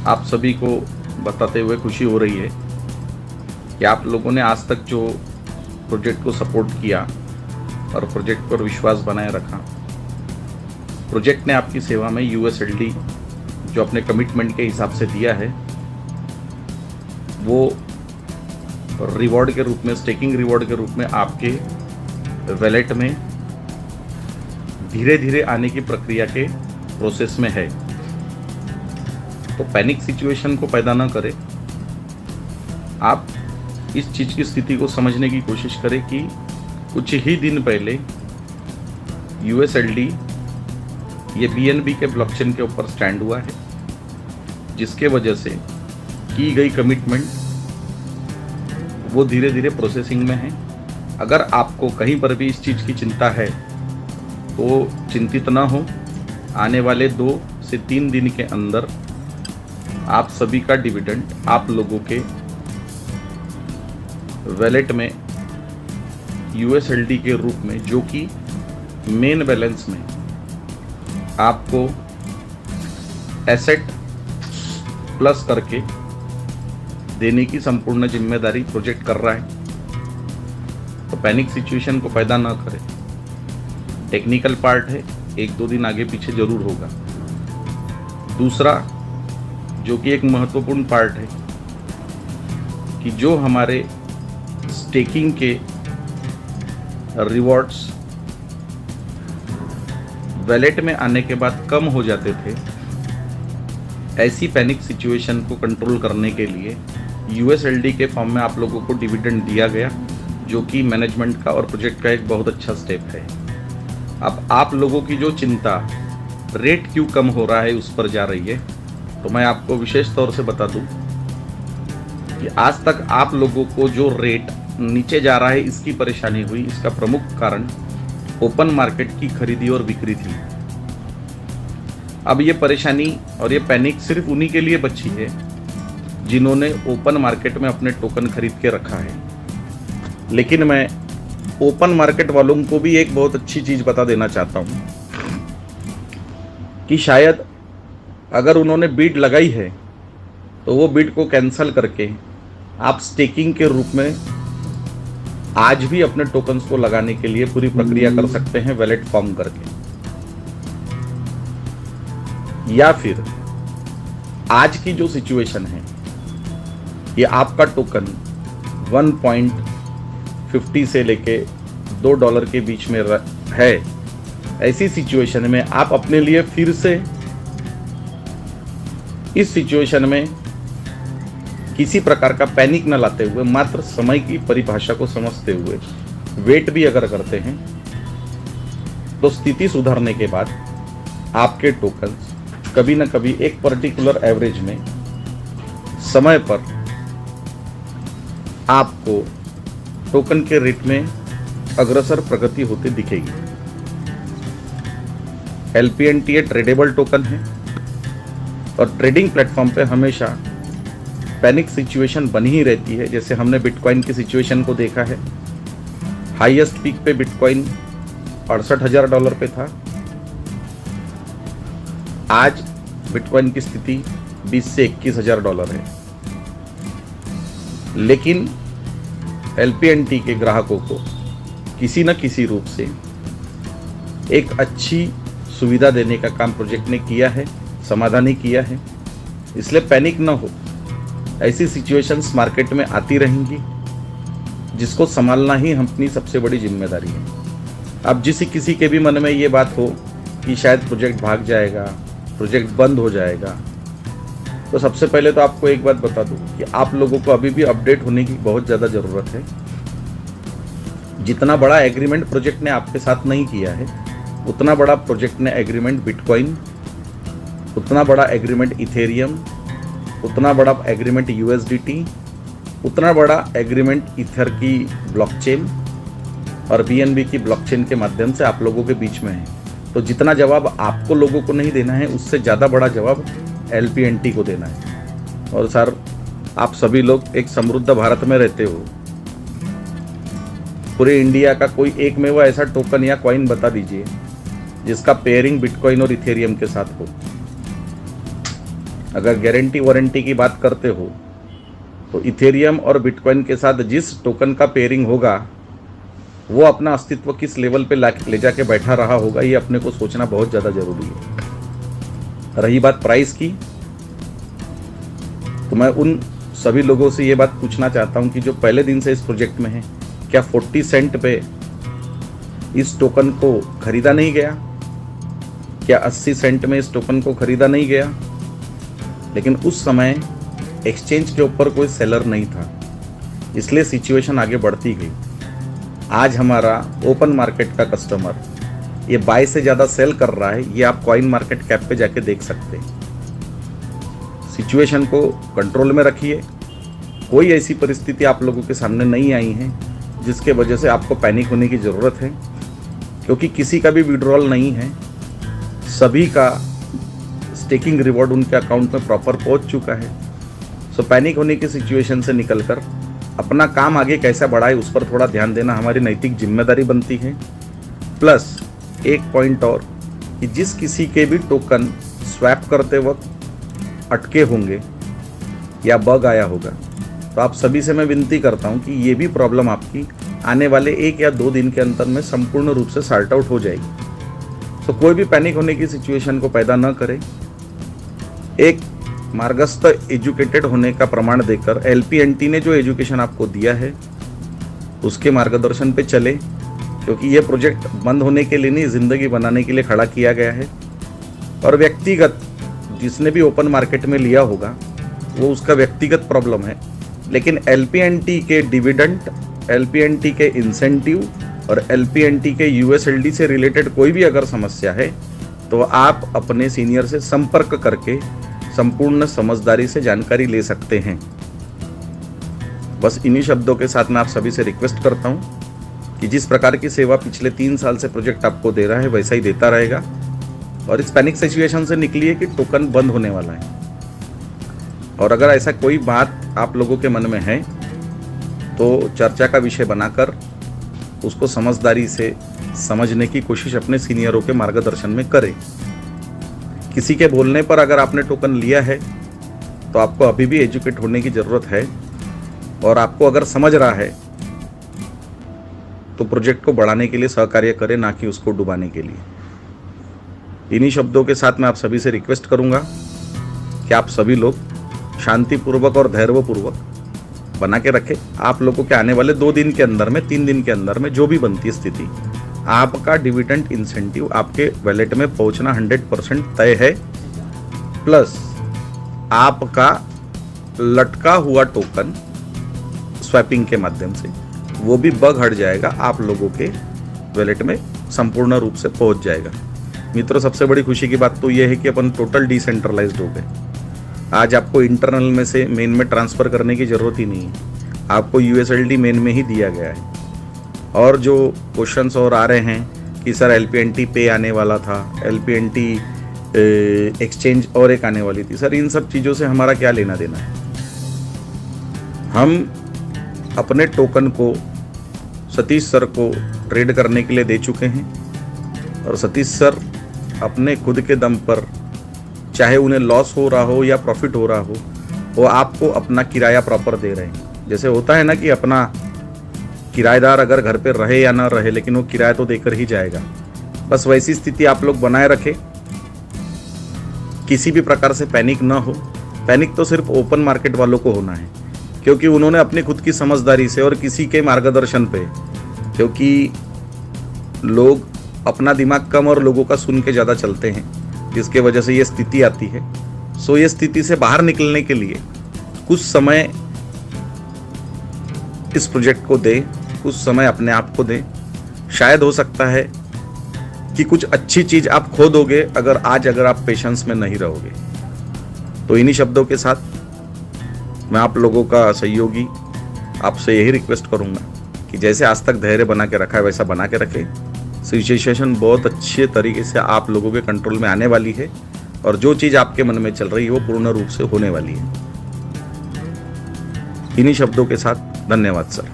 आप सभी को बताते हुए खुशी हो रही है कि आप लोगों ने आज तक जो प्रोजेक्ट को सपोर्ट किया और प्रोजेक्ट पर विश्वास बनाए रखा, प्रोजेक्ट ने आपकी सेवा में यूएसएलडी जो अपने कमिटमेंट के हिसाब से दिया है वो रिवॉर्ड के रूप में, स्टेकिंग रिवॉर्ड के रूप में आपके वैलेट में धीरे धीरे आने की प्रक्रिया के प्रोसेस में है। तो पैनिक सिचुएशन को पैदा ना करें। आप इस चीज़ की स्थिति को समझने की कोशिश करें कि कुछ ही दिन पहले यूएसएलडी ये बीएनबी के ब्लॉकचेन के ऊपर स्टैंड हुआ है, जिसके वजह से की गई कमिटमेंट वो धीरे धीरे प्रोसेसिंग में है। अगर आपको कहीं पर भी इस चीज़ की चिंता है तो चिंतित ना हो। आने वाले 2 से 3 दिन के अंदर आप सभी का डिविडेंड आप लोगों के वैलेट में यूएसएलडी के रूप में, जो कि मेन बैलेंस में आपको एसेट प्लस करके देने की संपूर्ण जिम्मेदारी प्रोजेक्ट कर रहा है। तो पैनिक सिचुएशन को पैदा ना करें। टेक्निकल पार्ट है, 1-2 दिन आगे पीछे जरूर होगा। दूसरा जो कि एक महत्वपूर्ण पार्ट है कि जो हमारे स्टेकिंग के रिवॉर्ड्स वैलेट में आने के बाद कम हो जाते थे, ऐसी पैनिक सिचुएशन को कंट्रोल करने के लिए यूएसएलडी के फॉर्म में आप लोगों को डिविडेंड दिया गया, जो कि मैनेजमेंट का और प्रोजेक्ट का एक बहुत अच्छा स्टेप है। अब आप लोगों की जो चिंता रेट क्यों कम हो रहा है उस पर जा रही है, तो मैं आपको विशेष तौर से बता दूं कि आज तक आप लोगों को जो रेट नीचे जा रहा है इसकी परेशानी हुई, इसका प्रमुख कारण ओपन मार्केट की खरीदी और बिक्री थी। अब ये परेशानी और ये पैनिक सिर्फ उन्हीं के लिए बची है जिन्होंने ओपन मार्केट में अपने टोकन खरीद के रखा है। लेकिन मैं ओपन मार्केट वालों को भी एक बहुत अच्छी चीज़ बता देना चाहता हूँ कि शायद अगर उन्होंने बिड लगाई है तो वो बिड को कैंसिल करके आप स्टेकिंग के रूप में आज भी अपने टोकन्स को लगाने के लिए पूरी प्रक्रिया कर सकते हैं वैलेट फॉर्म करके। या फिर आज की जो सिचुएशन है, ये आपका टोकन 1.50 से लेके $2 के बीच में है। ऐसी सिचुएशन में आप अपने लिए फिर से इस सिचुएशन में किसी प्रकार का पैनिक न लाते हुए, मात्र समय की परिभाषा को समझते हुए वेट भी अगर करते हैं तो स्थिति सुधारने के बाद आपके टोकन्स कभी न कभी एक पर्टिकुलर एवरेज में समय पर आपको टोकन के रेट में अग्रसर प्रगति होती दिखेगी। LPNT ट्रेडेबल टोकन है और ट्रेडिंग प्लेटफॉर्म पे हमेशा पैनिक सिचुएशन बनी ही रहती है। जैसे हमने बिटकॉइन की सिचुएशन को देखा है, हाईएस्ट पीक पे बिटकॉइन $68,000 पे था। आज बिटकॉइन की स्थिति $20,000 से $21,000 है। लेकिन LPNT के ग्राहकों को किसी न किसी रूप से एक अच्छी सुविधा देने का काम प्रोजेक्ट ने किया है, समाधान ही किया है। इसलिए पैनिक न हो। ऐसी सिचुएशंस मार्केट में आती रहेंगी, जिसको संभालना ही अपनी सबसे बड़ी जिम्मेदारी है। अब किसी के भी मन में ये बात हो कि शायद प्रोजेक्ट भाग जाएगा, प्रोजेक्ट बंद हो जाएगा, तो सबसे पहले तो आपको एक बात बता दूं कि आप लोगों को अभी भी अपडेट होने की बहुत ज़्यादा ज़रूरत है। जितना बड़ा एग्रीमेंट प्रोजेक्ट ने आपके साथ नहीं किया है, उतना बड़ा प्रोजेक्ट ने एग्रीमेंट बिटकॉइन, उतना बड़ा एग्रीमेंट इथेरियम, उतना बड़ा एग्रीमेंट USDT, उतना बड़ा एग्रीमेंट ईथर की ब्लॉकचेन और BNB की ब्लॉकचेन के माध्यम से आप लोगों के बीच में है। तो जितना जवाब आपको लोगों को नहीं देना है, उससे ज़्यादा बड़ा जवाब LPNT को देना है। और सर, आप सभी लोग एक समृद्ध भारत में रहते हो, पूरे इंडिया का कोई एक में वो ऐसा टोकन या कॉइन बता दीजिए जिसका पेयरिंग बिटकॉइन और इथेरियम के साथ हो। अगर गारंटी वारंटी की बात करते हो तो इथेरियम और बिटकॉइन के साथ जिस टोकन का पेयरिंग होगा वो अपना अस्तित्व किस लेवल पे ले जाके बैठा रहा होगा, ये अपने को सोचना बहुत ज़्यादा जरूरी है। रही बात प्राइस की, तो मैं उन सभी लोगों से ये बात पूछना चाहता हूं कि जो पहले दिन से इस प्रोजेक्ट में है, क्या 40 सेंट पे इस टोकन को खरीदा नहीं गया? क्या 80 सेंट में इस टोकन को खरीदा नहीं गया? लेकिन उस समय एक्सचेंज के ऊपर कोई सेलर नहीं था, इसलिए सिचुएशन आगे बढ़ती गई। आज हमारा ओपन मार्केट का कस्टमर ये बाय से ज़्यादा सेल कर रहा है, ये आप कॉइन मार्केट कैप पे जाके देख सकते हैं। सिचुएशन को कंट्रोल में रखिए। कोई ऐसी परिस्थिति आप लोगों के सामने नहीं आई है जिसके वजह से आपको पैनिक होने की ज़रूरत है, क्योंकि किसी का भी विड्रॉल नहीं है। सभी का स्टेकिंग रिवॉर्ड उनके अकाउंट में प्रॉपर पहुंच चुका है। सो पैनिक होने की सिचुएशन से निकलकर अपना काम आगे कैसे बढ़ाए उस पर थोड़ा ध्यान देना हमारी नैतिक जिम्मेदारी बनती है। प्लस एक पॉइंट और कि जिस किसी के भी टोकन स्वैप करते वक्त अटके होंगे या बग आया होगा, तो आप सभी से मैं विनती करता हूं कि ये भी प्रॉब्लम आपकी आने वाले 1 या 2 दिन के अंदर में संपूर्ण रूप से सॉर्ट आउट हो जाएगी। तो कोई भी पैनिक होने की सिचुएशन को पैदा न करें। एक मार्गस्थ एजुकेटेड होने का प्रमाण देकर LPNT ने जो एजुकेशन आपको दिया है उसके मार्गदर्शन पे चले, क्योंकि ये प्रोजेक्ट बंद होने के लिए नहीं, ज़िंदगी बनाने के लिए खड़ा किया गया है। और व्यक्तिगत जिसने भी ओपन मार्केट में लिया होगा वो उसका व्यक्तिगत प्रॉब्लम है, लेकिन LPNT के डिविडेंड, LPNT के इंसेंटिव और LPNT के USLD से रिलेटेड कोई भी अगर समस्या है तो आप अपने सीनियर से संपर्क करके संपूर्ण समझदारी से जानकारी ले सकते हैं। बस इन्हीं शब्दों के साथ मैं आप सभी से रिक्वेस्ट करता हूं कि जिस प्रकार की सेवा पिछले 3 साल से प्रोजेक्ट आपको दे रहा है वैसा ही देता रहेगा, और इस पैनिक सिचुएशन से निकलिए कि टोकन बंद होने वाला है। और अगर ऐसा कोई बात आप लोगों के मन में है तो चर्चा का विषय बनाकर उसको समझदारी से समझने की कोशिश अपने सीनियरों के मार्गदर्शन में करें। किसी के बोलने पर अगर आपने टोकन लिया है तो आपको अभी भी एजुकेट होने की ज़रूरत है, और आपको अगर समझ रहा है तो प्रोजेक्ट को बढ़ाने के लिए सहकार्य करें, ना कि उसको डुबाने के लिए। इन्हीं शब्दों के साथ मैं आप सभी से रिक्वेस्ट करूंगा कि आप सभी लोग शांतिपूर्वक और धैर्यपूर्वक बना के रखें। आप लोगों के आने वाले 2 दिन के अंदर में, 3 दिन के अंदर में जो भी बनती स्थिति, आपका डिविडेंड इंसेंटिव आपके वैलेट में पहुंचना 100% तय है। प्लस आपका लटका हुआ टोकन स्वैपिंग के माध्यम से वो भी बग हट जाएगा, आप लोगों के वैलेट में संपूर्ण रूप से पहुंच जाएगा। मित्रों, सबसे बड़ी खुशी की बात तो ये है कि अपन टोटल डिसेंट्रलाइज्ड हो गए। आज आपको इंटरनल में से मेन में ट्रांसफ़र करने की ज़रूरत ही नहीं है, आपको USLD मेन में ही दिया गया है। और जो क्वेश्चंस और आ रहे हैं कि सर LPNT पे आने वाला था, LPNT एक्सचेंज और एक आने वाली थी, सर इन सब चीज़ों से हमारा क्या लेना देना है। हम अपने टोकन को सतीश सर को ट्रेड करने के लिए दे चुके हैं, और सतीश सर अपने खुद के दम पर, चाहे उन्हें लॉस हो रहा हो या प्रॉफिट हो रहा हो, वो आपको अपना किराया प्रॉपर दे रहे हैं। जैसे होता है ना कि अपना किराएदार अगर घर पे रहे या ना रहे, लेकिन वो किराया तो देकर ही जाएगा। बस वैसी स्थिति आप लोग बनाए रखें, किसी भी प्रकार से पैनिक ना हो। पैनिक तो सिर्फ ओपन मार्केट वालों को होना है, क्योंकि उन्होंने अपनी खुद की समझदारी से और किसी के मार्गदर्शन पे, क्योंकि लोग अपना दिमाग कम और लोगों का सुन के ज़्यादा चलते हैं, जिसके वजह से ये स्थिति आती है। सो ये स्थिति से बाहर निकलने के लिए कुछ समय इस प्रोजेक्ट को दें, कुछ समय अपने आप को दें। शायद हो सकता है कि कुछ अच्छी चीज़ आप खो दोगे अगर आप पेशेंस में नहीं रहोगे। तो इन्हीं शब्दों के साथ मैं आप लोगों का सहयोगी आपसे यही रिक्वेस्ट करूंगा कि जैसे आज तक धैर्य बना के रखा है वैसा बना के रखें। सिचुएशन बहुत अच्छे तरीके से आप लोगों के कंट्रोल में आने वाली है, और जो चीज़ आपके मन में चल रही है वो पूर्ण रूप से होने वाली है। इन्हीं शब्दों के साथ धन्यवाद सर।